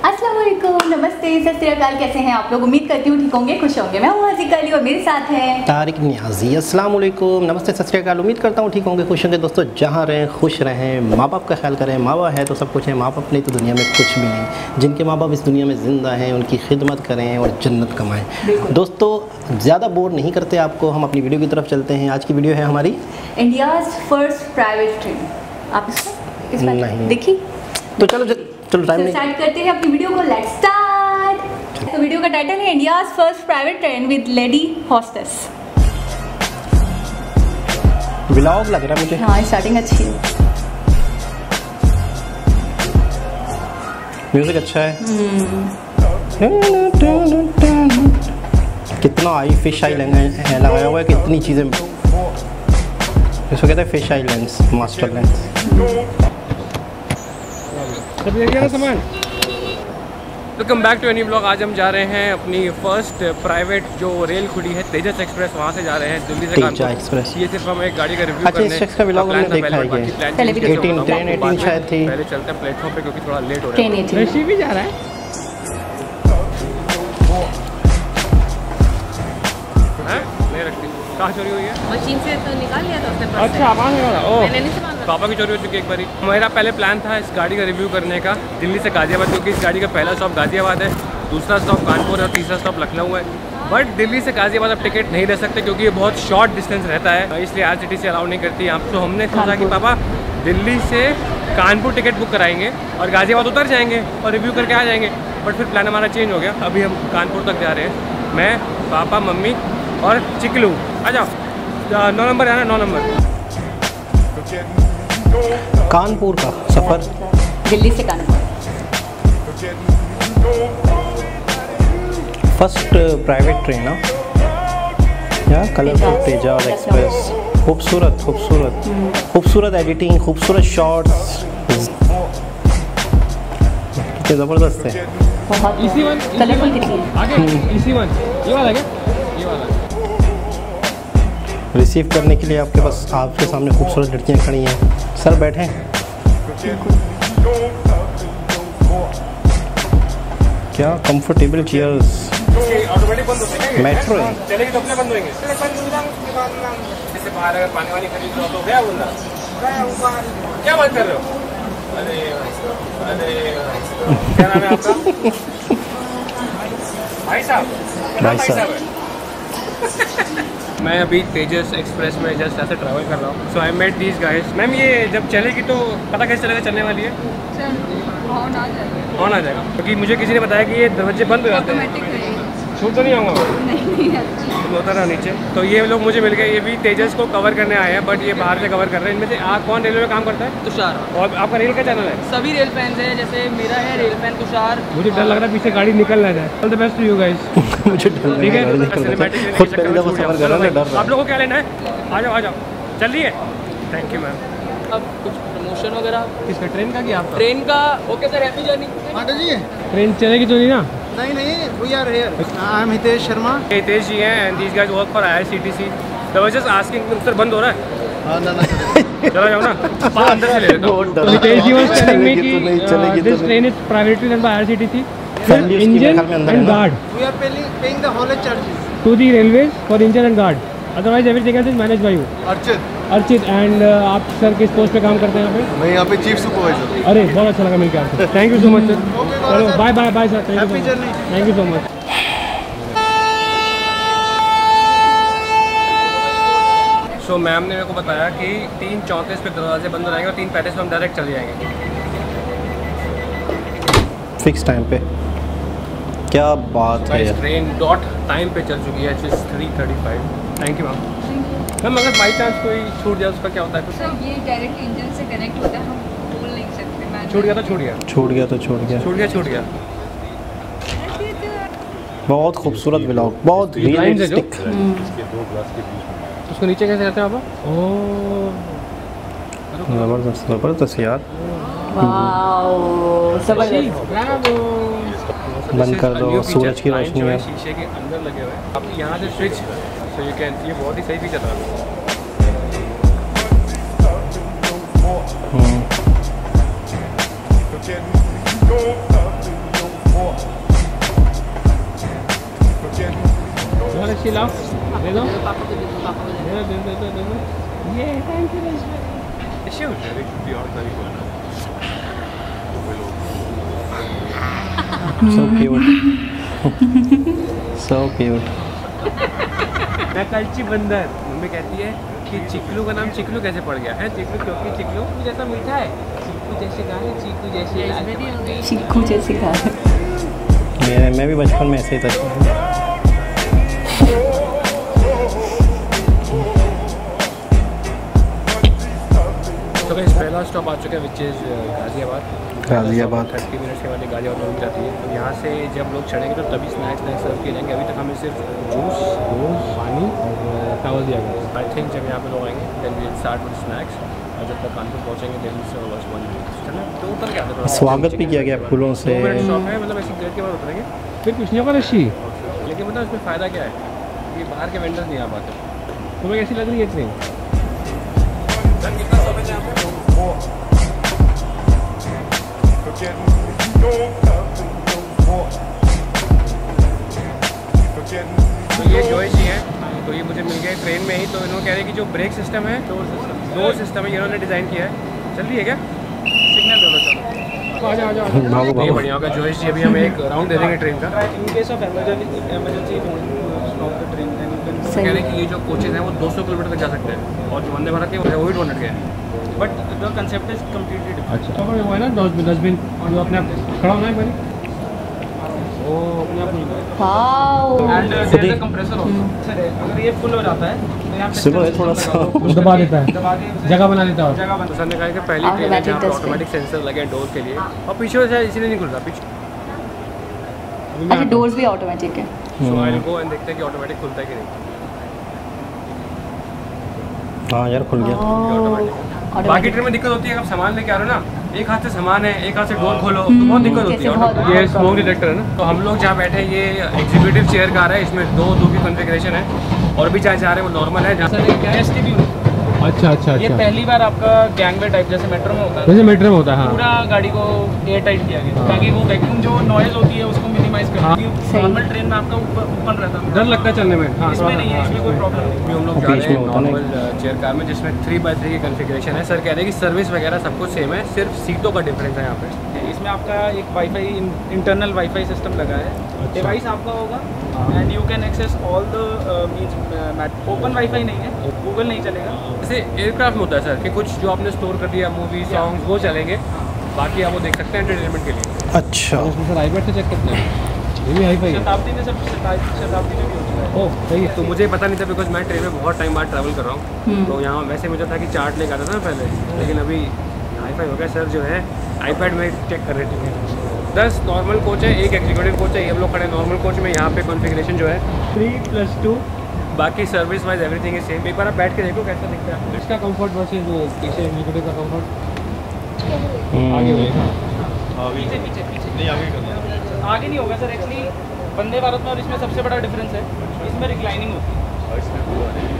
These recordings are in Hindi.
अस्सलाम वालेकुम, नमस्ते, सत श्री अकाल। कैसे हैं आप लोग? उम्मीद करती हूँ ठीक होंगे, खुश होंगे। मैं हूँ हाजिक अली और मेरे साथ हैं तारिक नियाजी। अस्सलाम वालेकुम, नमस्ते, सत श्री अकाल। उम्मीद करता हूँ ठीक होंगे, खुश होंगे। दोस्तों, जहाँ रहें खुश रहें, माँ बाप का ख्याल करें। माँ बाप है तो सब कुछ है, माँ बाप नहीं तो दुनिया में कुछ भी नहीं। जिनके माँ बाप इस दुनिया में ज़िंदा हैं उनकी खिदमत करें और जन्नत कमाएँ। दोस्तों, ज़्यादा बोर नहीं करते आपको, हम अपनी वीडियो की तरफ चलते हैं। आज की वीडियो है हमारी इंडियाज़ फर्स्ट प्राइवेट ट्रेन। आप इसको नहीं देखी तो चलो टाइम नहीं स्टार्ट करते हैं अपनी वीडियो को। Let's start. तो वीडियो का टाइटल है India's first private train with lady hostess. Vlog लग रहा है मुझे। हाँ, स्टार्टिंग अच्छी है, म्यूजिक अच्छा है। कितना आई फिश आई लगाया हुआ है, कितनी चीज़ें। इसको कहते हैं fish eye lens, master lens. Welcome back to any blog. आज हम जा रहे हैं अपनी फर्स्ट प्राइवेट जो रेल खुली है तेजस एक्सप्रेस, वहाँ से जा रहे हैं दिल्ली से कानपुर एक्सप्रेस। ये सिर्फ हम एक गाड़ी का रिव्यू करने। अच्छा, इसका व्लॉग हमने देखा है। पहले भी 18 शायद थी। पहले चलते हैं प्लेटफॉर्म पे क्योंकि थोड़ा लेट हो रहा है। ट्रेन भी जा रहा है। नहीं रखती, कहाँ चोरी हुई है? मशीन से तो निकाल लिया था उसने। अच्छा, आवाज़ नहीं आ रहा। ओह, मैंने नहीं संभाला। पापा की चोरी हो चुकी है एक बारी। मेरा पहले प्लान था इस गाड़ी का रिव्यू करने का दिल्ली से गाजियाबाद, क्योंकि इस गाड़ी का पहला स्टॉप गाजियाबाद है, दूसरा स्टॉप कानपुर है और तीसरा स्टॉप लखनऊ है। बट दिल्ली से गाजियाबाद आप टिकट नहीं ले सकते क्योंकि ये बहुत शॉर्ट डिस्टेंस रहता है, इसलिए आरसीटीसी अलाउ नहीं करती यहाँ। तो हमने सोचा कि पापा दिल्ली से कानपुर टिकट बुक कराएंगे और गाजियाबाद उतर जाएंगे और रिव्यू करके आ जाएंगे। बट फिर प्लान हमारा चेंज हो गया। अभी हम कानपुर तक जा रहे हैं, मैं, पापा, मम्मी और चिकलू। आ जाओ, 9 नंबर है ना, 9 नंबर। कानपुर का सफ़र, दिल्ली से कानपुर। फर्स्ट प्राइवेट ट्रेन है या कलरफुल तेजाब एक्सप्रेस। खूबसूरत खूबसूरत खूबसूरत एडिटिंग, खूबसूरत शॉट्स, कितने ज़बरदस्त है। बहुत इसी वन कलरफुल कितनी है। आगे इसी वन, ये वाला क्या? ये वाला रिसीव करने के लिए आपके पास, आपके सामने खूबसूरत लड़कियां खड़ी हैं। सर बैठें। क्या कंफर्टेबल चेयर्स। ऑटोमेटिक बंद होते हैं, मेट्रो है। चलेगी तो अपने बंद होंगे। जैसे बाहर अगर पानी वानी खरीद रहे हो तो क्या बोलना, क्या बात कर रहे हो? अरे क्या नाम है आपका? भाई साहब। भाई साहब। मैं अभी तेजस एक्सप्रेस में जस्ट ऐसे ट्रैवल कर रहा हूँ। So I met these guys. Ma'am, ये जब चलेगी तो पता कैसे चलेगा चलने वाली है? ऑन आ जाएगा। ऑन आ जाएगा, क्योंकि मुझे किसी ने बताया कि ये दरवाजे बंद हो जाते हैं। छूट तो नहीं आऊँगा मैं, होता रहा नीचे। तो ये लोग मुझे मिल गए, ये भी तेजस को कवर करने आए हैं, बट ये बाहर से कवर कर रहे हैं। इनमें से कौन रेलवे में काम करता है? तुषार। और आपका रेल का चैनल है? सभी रेल फैंस हैं, जैसे मेरा है रेल फैन तुषार। मुझे डर लग रहा है पीछे गाड़ी निकल ना जाए। All the best to you guys. मुझे डर लग ठीक है, है, खुद पहली दफ़ा सफ़र कर रहा हूं, डर रहा आप लोगों को क्या लेना है? आ जाओ आ जाओ, चल रही है। Thank you ma'am. अब कुछ प्रमोशन वगैरह किसका, ट्रेन का? क्या ट्रेन का? Okay sir, happy journey. Train चलेगी तो नहीं ना? नहीं, we are here. I am Hitesh Sharma. Hitesh ji हैं and these guys work for IRCTC। They was just asking, sir बंद हो रहा है? हाँ, ना चला जाओ ना, अंदर से ले लेता हूं। Hitesh ji was telling me कि this train is privately run by IRCTC, engine and guard. We are paying the haulage charges to the railways for engine and guard, otherwise everything else is managed by you. Archit. And आप सर किस पोस्ट पे काम करते हैं यहाँ पे? मैं यहाँ पे चीफ सुपरवाइजर। अरे बहुत अच्छा लगा मिलकर आपसे। Thank you so much sir. चलो bye bye bye sir. Happy journey. Thank you so much. So ma'am ने मेरे को बताया कि 3:34 पे दरवाजे बंद हो जाएंगे और 3:35 पे हम डायरेक्ट चले जाएंगे फिक्स टाइम पे। क्या बात है यार। ट्रेन डॉट टाइम पे चल चुकी है, 3:35। Thank you ma'am. मैम, अगर बाई चांस कोई छूट जाए उसका क्या होता है? सर ये डायरेक्ट इंजन से कनेक्ट होता है, हम बोल नहीं सकते। छूट गया तो छूट गया, छूट गया तो छूट गया, छूट गया छूट गया। बहुत खूबसूरत व्लॉग, बहुत रियलिस्टिक। उसको नीचे कैसे करते हैं आप? ओह, ज़बरदस्त ज़बरदस्त यार। वाओ, जबरदस्त। बंद कर दो, सूरज की रोशनी है। शीशे के अंदर लगे हुए हैं। आप यहाँ से स्विच, सो यू कैन, ये बहुत ही सही फीचर था। लाओ, दे दो, दे दो। ये thank you So cute. So cute. मैं कलची बंदर। मम्मी कहती है कि चिकलू का नाम चिकलू कैसे पड़ गया है? चिकलू क्योंकि चिकलू जैसा मीठा है, चीकू जैसे गाने, चीकू जैसे चिक्कू जैसी खा। मैं भी बचपन में ऐसे ही था। तो गाइस पहला स्टॉप आ चुका है विच इज़ गाज़ियाबाद। 30 मिनट्स के बाद गाज़ियाबाद में जाती है। तो यहाँ से जब लोग चढ़ेंगे तो तभी स्नैक्स सर्व किए जाएंगे। अभी तक हमें सिर्फ जूस, पानी और चावल दिया गया। आई थिंक जब यहाँ पे लोग आएंगे then we will start with snacks, और जब तक कानपुर पहुँचेंगे देन सर्व अस वन मील। चलो तो उतर क्या था, स्वागत भी किया गया फूलों से। 2 मिनट शॉप है, मतलब ऐसी गेट के बाद उतरेंगे फिर कुछ नहीं होगा रशी। लेकिन मतलब इसमें फ़ायदा क्या है कि बाहर के वेंडर्स नहीं आ पाते। तुम्हें कैसी लग रही है ट्रेन? तो ये जोइश ही है, तो ये मुझे मिल गया ट्रेन में ही। तो इन्होंने कह रहे हैं कि जो ब्रेक सिस्टम है, डोर सिस्टम है, इन्होंने डिज़ाइन किया है। जल्दी है क्या? सिग्नल दो चलो, आ जाओ। ये बढ़िया होगा जोइश जी। अभी हम एक राउंड दे देंगे ट्रेन का। In case of emergency train कह रहे हैं कि ये जो कोचेज हैं वो 200 किलोमीटर तक जा सकते हैं, और जो वंदे भारत है वो भी 200 के हैं। But the concept is completely different. अच्छा, तो वो है ना डस्टबिन जो अपने आप खड़ा होना है भाई, वो अपने आप नहीं। Wow. And there is a compressor also. अगर ये फुल हो जाता है तो यहाँ पे सुनो थोड़ा सा दबा देता है, जगह बना देता है। जगह बना। सर ने कहा कि पहली ट्रेन है जहाँ पे ऑटोमेटिक सेंसर लगे डोर के लिए, और पीछे से इसीलिए नहीं खुल रहा पीछे। अच्छा, डोर्स भी ऑटोमेटिक है। सो आई विल गो एंड देखते हैं कि ऑटोमेटिक खुलता है कि नहीं। हाँ यार खुल गया। बाकी ट्रेन में दिक्कत होती है, अगर सामान लेके आ रहे हो ना, एक हाथ से सामान है, एक हाथ से डोर खोलो, तो बहुत दिक्कत होती है। ये स्मोक डिटेक्टर है ना। तो हम लोग जहाँ बैठे हैं ये एग्जीक्यूटिव चेयर कार है, इसमें दो की कॉन्फ़िगरेशन है, और भी चाहे जा रहे हैं वो नॉर्मल है। जहाँ अच्छा, ये पहली बार आपका गैंगवे टाइप जैसे मेट्रो में होता है, जैसे मेट्रो में होता है। पूरा गाड़ी को एयर टाइट किया गया ताकि वो वैक्यूम जो नॉइज होती है उसको मिनिमाइज कर। नॉर्मल ट्रेन में आपका ओपन रहता है, डर लगता है चलने में। इसमें नहीं है, इसमें कोई प्रॉब्लम नहीं। हम लोग जा रहे हैं नॉर्मल चेयर कार में जिसमें 3x3 की कॉन्फ़िगरेशन है। सर कह रहे हैं कि सर्विस वगैरह सब कुछ सेम है, सिर्फ सीटों का डिफरेंस है यहाँ पे। इसमें आपका एक वाईफाई इंटरनल वाईफाई सिस्टम लगा है। डिवाइस आपका होगा and you can access all the open wifi नहीं है, गूगल नहीं चलेगा। जैसे एयरक्राफ्ट में होता है सर कि कुछ जो आपने स्टोर कर दिया मूवी सॉन्ग्स वो चलेंगे, बाकी आप वो देख सकते हैं एंटरटेनमेंट के लिए। अच्छा सर आईपैड से चेक करते हैं, ये भी हाई-फाई है। शताब्दी में शताब्दी में भी होता है। ओह सही है। तो मुझे पता नहीं था बिकॉज मैं ट्रेन में बहुत टाइम बाद ट्रैवल कर रहा हूँ, तो यहाँ वैसे मुझे था कि चार्ट लेकर आता था ना पहले, लेकिन अभी हाई-फाई हो गया। सर जो है आईपैड में चेक कर रहे थे। 10 नॉर्मल कोच है, एक एग्जीक्यूटिव कोच है। ये हम लोग खड़े नॉर्मल कोच में। यहाँ पे कॉन्फ़िगरेशन जो है 3+2, बाकी service wise everything is same. एक बार आप बैठ के देखो कैसा दिखता है इसका कंफर्ट वर्सेस वो पीछे एग्जीक्यूटिव का कंफर्ट। आगे पीछे नहीं, आगे नहीं होगा सर। एक्चुअली वंदे भारत में और इसमें सबसे बड़ा डिफरेंस है, इसमें रिक्लाइनिंग होती है।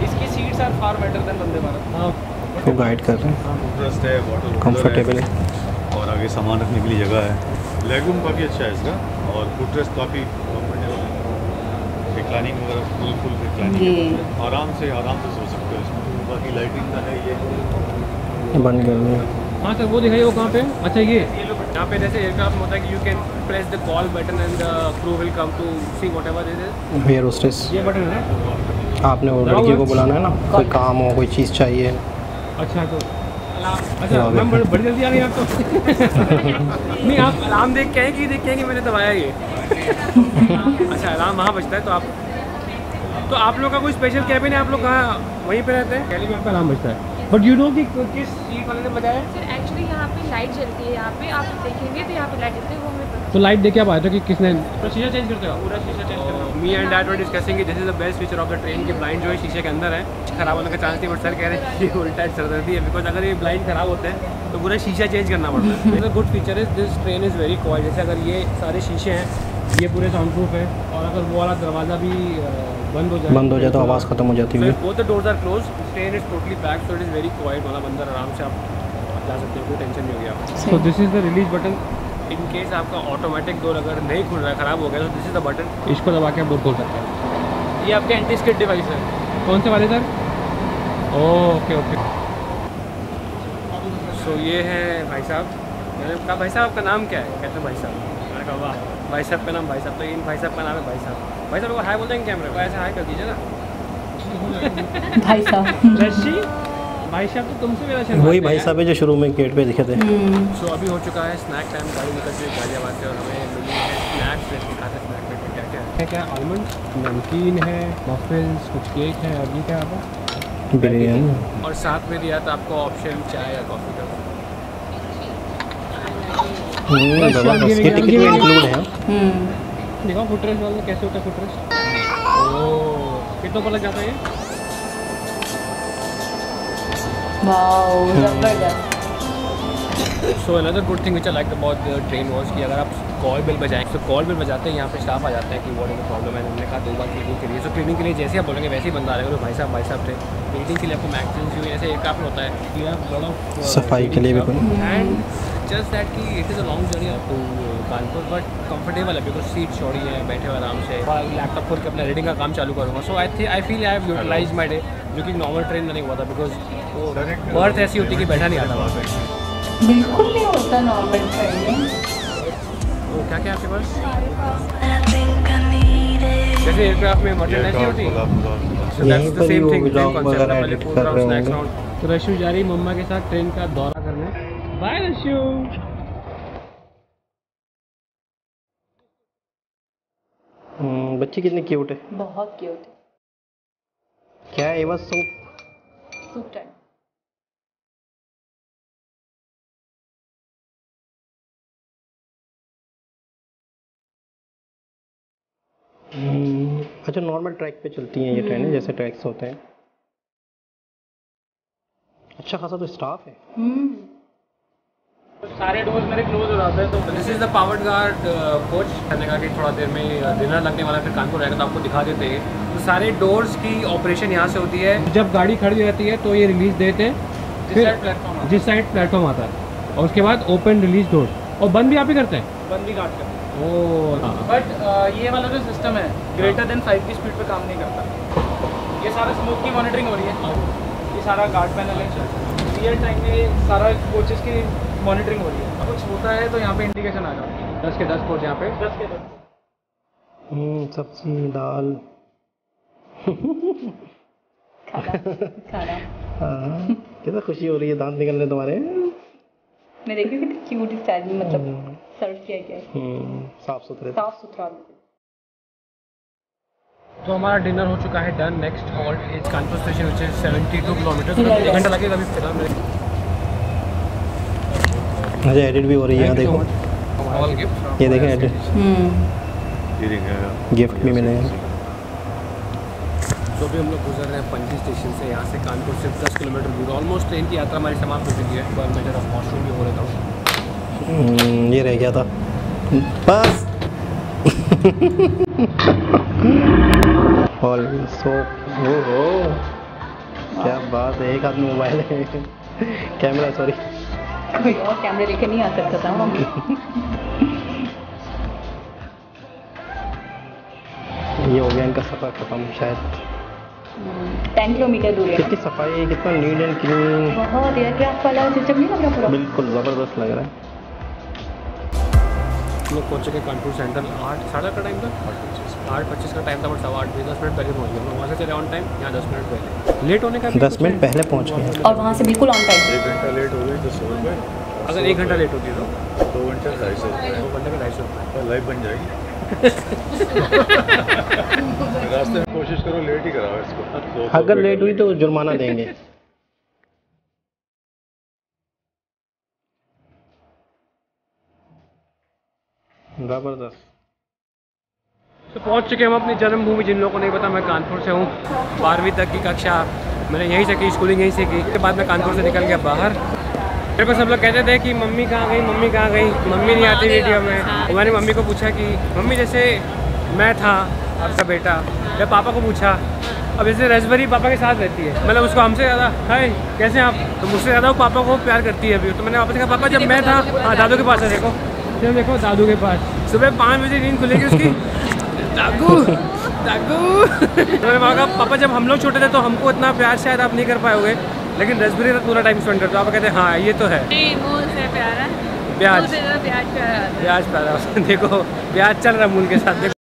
इसकी seats are far better than Vande Bharat. को गाइड कर रहे हैं, कंफर्टेबल है, और आगे सामान रखने के लिए जगह है। लेगरूम काफ़ी अच्छा है इसका, और फुटरेस्ट काफ़ी रिक्लाइनिंग वगैरह फुल रिक्लाइनिंग, आराम से सो सकते हो इसमें। बाकी लाइटिंग का है ये बंद कर दिया। हाँ सर वो दिखाइए वो कहाँ पे। अच्छा ये यहाँ पे जैसे एयरक्राफ्ट में होता है कि you can press the call button and the crew will come to see whatever it is. Air hostess, ये बटन है ना, आपने वो लड़की को बुलाना है ना, कोई काम हो कोई चीज़ चाहिए। अच्छा तो अच्छा मैम बड़ी जल्दी आ गई आप तो। नहीं आप अलार्म देख के आए कि मैंने दबाया ये। अच्छा अलार्म वहाँ बजता है। तो आप लोग का कोई स्पेशल कैबिन है, आप लोग कहाँ वहीं पे रहते हैं? कैली में आपका अलार्म बजता है, बट यू नो कि किस सीट वाले ने बजाया? सर एक्चुअली यहाँ पे लाइट जलती है, यहाँ पे आप देखेंगे तो यहाँ पे लाइट जलती है, वो हमें पता। तो लाइट देख के आप आए थे कि किसने शीशा चेंज करते हो? पूरा शीशा चेंज करते हो। Me and dad were discussing कि this is the best feature of the train की ब्लाइंड जो है शीशे के अंदर है, खराब होने का चांस नहीं। बट सर कह रहे हैं कि उल्टा सरदर्दी है, बिकॉज अगर ये ब्लाइंड खराब होते हैं तो पूरा शीशा चेंज करना पड़ता है। Good feature is this train is very quite. जैसे अगर ये सारे शीशे हैं, ये पूरे साउंड प्रूफ है, और अगर वो वाला दरवाज़ा भी बंद हो जाए तो आवाज़ खत्म हो जाती है। Both the doors are close, train is totally packed, so it is very quiet. मतलब अंदर आराम से आप जा सकते हो, कोई टेंशन नहीं होगी आपको। So this is the release button. In case आपका ऑटोमेटिक डोर अगर नहीं खुल रहा है, ख़राब हो गया, तो दिस इज़ द बटन, इसको दबा के आप डोर खोल सकते हैं। ये आपके एंटी स्किड डिवाइस है। कौन से वाले सर? Okay okay. सो ये है भाई साहब। मैंने कहा भाई साहब आपका नाम क्या है? कहते हैं भाई साहब। मैंने कहा वाह, भाई साहब का नाम भाई साहब, तो इन भाई साहब का नाम है भाई साहब। भाई साहब को हाय बोलते हैं कैमरे को, ऐसे हाय कर दीजिए ना। भाई साहब रशी भाई साहब तो तुमसे मेरा शर्माते वही भाई हैं। साहब है जो शुरू में गेट पे दिखे थे। सो अभी हो चुका है स्नैक टाइम। गाड़ी निकल चुकी है गाजियाबाद से और हमें मिली है स्नैक्स। जैसे खाते स्नैक में क्या क्या है? क्या आलमंड, नमकीन है, मफिन्स, कुछ केक है और ये क्या आता? बिरयानी। और साथ में दिया था आपको ऑप्शन चाय या कॉफ़ी का। जबरदस्त। ये टिकट में इंक्लूड है। देखो फुटरेस वाला कैसे होता है फुटरेस। ओह कितना पर लग जाता है ये? वाओ जबरदस्त। So another good thing which I like about the train was कि अगर आप कॉल बिल बजाएं तो कॉल बिल बजाते हैं यहाँ पे स्टाफ आ जाता है कि व्हाट इज द प्रॉब्लम है। हमने कहा 2 बार क्लीनिंग के लिए। सो क्लीनिंग के लिए जैसे आप बोलेंगे वैसे ही बंदा आ रहेगा। तो भाई साहब थे। मीटिंग के लिए आपको मैगजीन्स भी ऐसे एयरक्राफ्ट होता है कि आप बड़ा सफाई के लिए भी कोई एंड जस्ट दैट कि it is a long journey up to Kanpur but comfortable है बिकॉज सीट चौड़ी है, बैठे हुए आराम से। लैपटॉप खोल के अपना रीडिंग का काम चालू करूँगा। So I feel I have utilize my day, जो कि नॉर्मल ट्रेन में नहीं हुआ था बिकॉज वो बर्थ ऐसी होती कि बैठा नहीं आता वहाँ पे। बिल्कुल नहीं होता नॉर्मल ट्रेन में। वो क्या क्या आपके पास? जैसे एयरक्राफ्ट में मटन ऐसी होती है। यहीं पर ही वो व्लॉग वगैरह एडिट कर रहे होंगे। तो रशु जा रही मम्मा के साथ ट्रेन का दौरा करने। बाय रशु। बच्ची कितनी क्यूट है। बहुत क्यूट है। क्या है? बस सूप। Soup time. अच्छा नॉर्मल ट्रैक पे चलती हैं ये ट्रेनें जैसे ट्रैक्स होते हैं। अच्छा खासा तो स्टाफ है। सारे डोर्स मेरे क्लोज हो जाते हैं। तो this is the powered guard coach. कहने का कि थोड़ा देर में डिनर लगने वाला फिर कानपुर रहेगा तो आपको दिखा देते हैं। तो सारे डोर्स की ऑपरेशन यहाँ से होती है। जब गाड़ी खड़ी रहती है तो ये रिलीज देते हैं फिर जिस साइड प्लेटफॉर्म आता है और उसके बाद ओपन रिलीज डोर और बंद भी आप ही करते हैं। बंद भी काट करते हैं। ओह बट ये वाला जो सिस्टम है ग्रेटर देन 5 की स्पीड पे काम नहीं करता। ये सारा स्मोक की मॉनिटरिंग हो रही है। ये सारा गार्ड पैनल है। रियल टाइम में सारा कोचेस की मॉनिटरिंग हो रही है। कुछ होता है तो यहाँ पे इंडिकेशन आ जाता है। 10 के 10 कोच यहाँ पे। 10 के 10। सब्जी दाल। खाना हाँ कितना खुशी हो रही है दांत निकलने तुम्हारे। मैं देखी कितनी क्यूट स्टाइल में मतलब सर्व किया गया है। साफ सुथरे। साफ सुथरा। तो हमारा डिनर हो चुका है done. Next halt is Kanpur station which is 72 kilometre. 1 घंटा लगेगा अभी फिलहाल मेरे। मुझे एडिट भी हो रही है यहाँ देखो। ऑल गिफ्ट ये देखें एडिट गिफ्ट भी मिले हैं। तो अभी हम लोग गुजर रहे हैं पणजी स्टेशन से। यहाँ से कानपुर से 10 किलोमीटर दूर। ऑलमोस्ट ट्रेन की यात्रा हमारी समाप्त हो चुकी है। पर मैं जरा वॉशरूम भी हो रहा था। ये रह गया था बस। और सो हो क्या बात है। एक आदमी मोबाइल है कैमरा सॉरी कोई और कैमरे लेके नहीं आ सकता था मम्मी। ये हो गया इनका सफ़र खत्म शायद। 10 किलोमीटर दूर है। कितनी सफाई है, कितना नीट एंड क्लीन। बहुत एयरक्राफ्ट वाला सिस्टम नहीं लग रहा पूरा। बिल्कुल ज़बरदस्त लग रहा है। हम लोग पहुँच चुके कानपुर सेंट्रल 8 साढ़े 8 का टाइम था। 8:25 का टाइम था बट 8:15 10 मिनट पहले पहुँच गए। हम लोग वहाँ से चले ऑन टाइम, यहाँ 10 मिनट पहले। लेट होने का 10 मिनट पहले पहुँच गए और वहाँ से बिल्कुल ऑन टाइम। 1 घंटा लेट हो गई तो 100 रुपये। अगर 1 घंटा लेट होती तो 2 घंटे 250 रुपये। 2 घंटे का 250 रुपये। लाइव बन जाएगी। रास्ते में कोशिश करो लेट ही कराओ इसको। अगर लेट हुई तो जुर्माना देंगे। ज़बरदस्त। तो पहुंच चुके हम अपनी जन्मभूमि। जिन लोगों को नहीं पता मैं कानपुर से हूँ। 12वीं तक की कक्षा मैंने यहीं से की, स्कूलिंग यहीं से की। उसके बाद मैं कानपुर से निकल गया बाहर। मेरे को सब लोग कहते थे कि मम्मी कहाँ गई, मम्मी कहाँ गई, मम्मी नहीं आती वीडियो में। तो मैंने मम्मी को पूछा कि मम्मी जैसे मैं था आपका बेटा, या पापा को पूछा अब जैसे रसभरी पापा के साथ रहती है, मतलब उसको हमसे ज़्यादा हाय कैसे हैं आप, तो मुझसे ज़्यादा वो पापा को प्यार करती है अभी। तो मैंने वापस कहा पापा जब मैं था, हाँ दादू के पास है, देखो जब देखो दादू के पास। सुबह 5 बजे नींद खुलेगी उसकी, दादू मैंने कहा पापा जब हम लोग छोटे थे तो हमको इतना प्यार शायद आप नहीं कर पाओगे, लेकिन रसबेरी तक पूरा टाइम स्पेंड करते हो। आप कहते हैं हाँ ये तो है। मूल से प्यारा, ब्याज प्यारा प्यारा देखो ब्याज चल रहा है मूल के साथ। देखो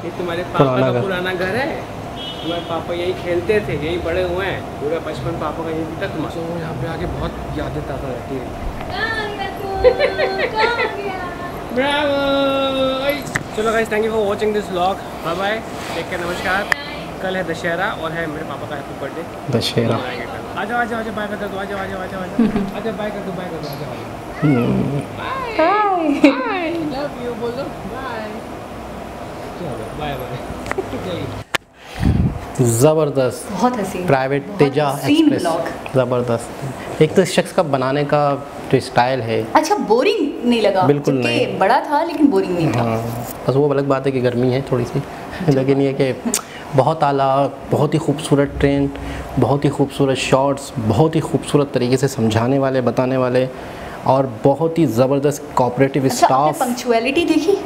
ये तुम्हारे पापा का पुराना घर है, तुम्हारे पापा यही खेलते थे, यही बड़े हुए हैं, पूरा बचपन पापा का यही बीता। तुम्हारा तो यहाँ पे आके बहुत यादें ताज़ा रहती है। चलो guys, thank you for watching this vlog. Bye bye, take care, नमस्कार। कल है दशहरा और है मेरे पापा का हैप्पी बर्थडे दशहरा। आ जाओ बाय कर दो, आ जाओ बाय कर दो, बाय लव यू बोलो, बाय ज़बरदस्त, बहुत हसीन, प्राइवेट बहुत तेजा हसीन एक्सप्रेस, ब्लॉग। ज़बरदस्त। एक तो इस शख्स का बनाने का जो स्टाइल है, अच्छा बोरिंग नहीं लगा? बिल्कुल जबकि नहीं। बड़ा था लेकिन बोरिंग नहीं था। हाँ, बस वो अलग बात है कि गर्मी है थोड़ी सी, लेकिन ये कि बहुत आला, बहुत ही खूबसूरत ट्रेन, बहुत ही खूबसूरत शॉट्स, बहुत ही खूबसूरत तरीके से समझाने वाले, बताने वाले, और बहुत ही ज़बरदस्त कोऑपरेटिव स्टाफ। पंक्चुअलिटी देखी,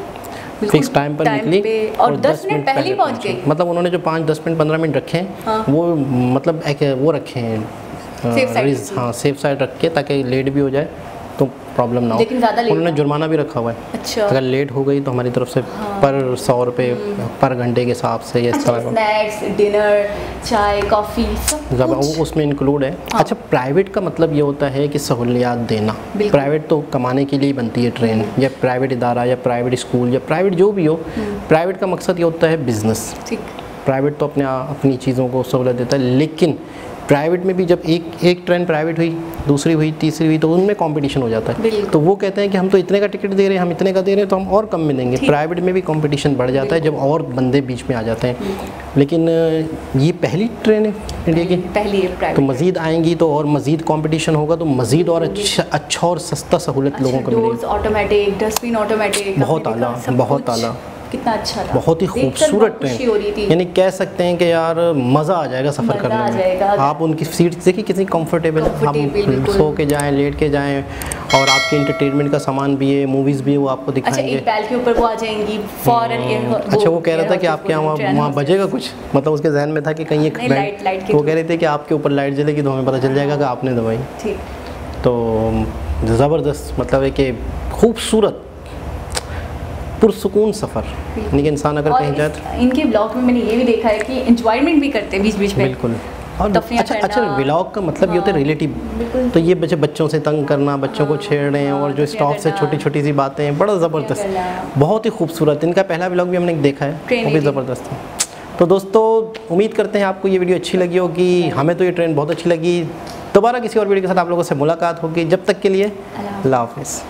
फिक्स टाइम पर निकली और 10 मिनट पहले पहुंच गई। मतलब उन्होंने जो 5-10 मिनट 15 मिनट रखे हैं, हाँ। वो मतलब एक वो रखे हैं सेफ साइड रख के, ताकि लेट भी हो जाए तो प्रॉब्लम ना हो। लेकिन ज़्यादा लेट उन्होंने जुर्माना भी रखा हुआ है। अच्छा। अगर लेट हो गई तो हमारी तरफ से पर 100 रुपये पर घंटे के हिसाब से या इस तरह का। स्नैक्स, डिनर, चाय, कॉफ़ी सब वो उसमें इंक्लूड है। हाँ। अच्छा, प्राइवेट का मतलब ये होता है कि सहूलियात देना। प्राइवेट तो कमाने के लिए ही बनती है ट्रेन, या प्राइवेट इदारा या प्राइवेट स्कूल या प्राइवेट जो भी हो, प्राइवेट का मकसद ये होता है बिजनेस। ठीक। प्राइवेट तो अपनी चीज़ों को सहूलत देता है, लेकिन प्राइवेट में भी जब एक ट्रेन प्राइवेट हुई, दूसरी हुई, तीसरी हुई, तो उनमें कंपटीशन हो जाता है। तो वो कहते हैं कि हम तो इतने का टिकट दे रहे हैं, हम इतने का दे रहे हैं, तो हम और कम में देंगे। प्राइवेट में भी कंपटीशन बढ़ जाता है जब और बंदे बीच में आ जाते हैं। लेकिन ये पहली ट्रेन है इंडिया की, पहली है प्राइवेट, तो मज़ीद आएंगी तो और मज़ीद कंपटीशन होगा, तो मज़ीद और अच्छा और सस्ता सहूलत लोगों को मिलेगी। ऑटोमेटिक, डस्टबिन ऑटोमेटिक, बहुत आला, बहुत आला, कितना अच्छा था, बहुत ही खूबसूरत ट्रेन। यानी कह सकते हैं कि यार मज़ा आ जाएगा सफ़र करने में। आप उनकी सीट देखिए कितनी कंफर्टेबल, आप सो के जाएं, लेट के जाएं, और आपके इंटरटेनमेंट का सामान भी है, मूवीज़ भी है, वो आपको दिखाएंगे। अच्छा, एक बैल के ऊपर वो आ जाएंगी फॉरन। अच्छा, वो कह रहा था कि आपके यहाँ वहाँ बजेगा कुछ, मतलब उसके जहन में था कि कहीं एक लाइट, वो कह रहे थे कि आपके ऊपर लाइट जलेगी तो हमें पता चल जाएगा कि आपने दवाई। ठीक। तो ज़बरदस्त, मतलब है कि खूबसूरत पुरसुकून सफ़र। लेकिन इंसान अगर कहीं जाए तो इनके ब्लॉग में मैंने ये भी देखा है कि एंजॉयमेंट भी करते हैं बीच बीच में। बिल्कुल। और अच्छा व्लॉग का मतलब ये होता है रिलेटिव। तो ये बच्चों से तंग करना, बच्चों को छेड़ रहे हैं, और जो स्टॉप से छोटी छोटी सी बातें, बड़ा ज़बरदस्त, बहुत ही खूबसूरत। इनका पहला व्लॉग भी हमने देखा है, वो भी ज़बरदस्त है। तो दोस्तों, उम्मीद करते हैं आपको ये वीडियो अच्छी लगी होगी। हमें तो ये ट्रेन बहुत अच्छी लगी। दोबारा किसी और वीडियो के साथ आप लोगों से मुलाकात होगी। जब तक के लिए अल्लाह हाफ़िज़।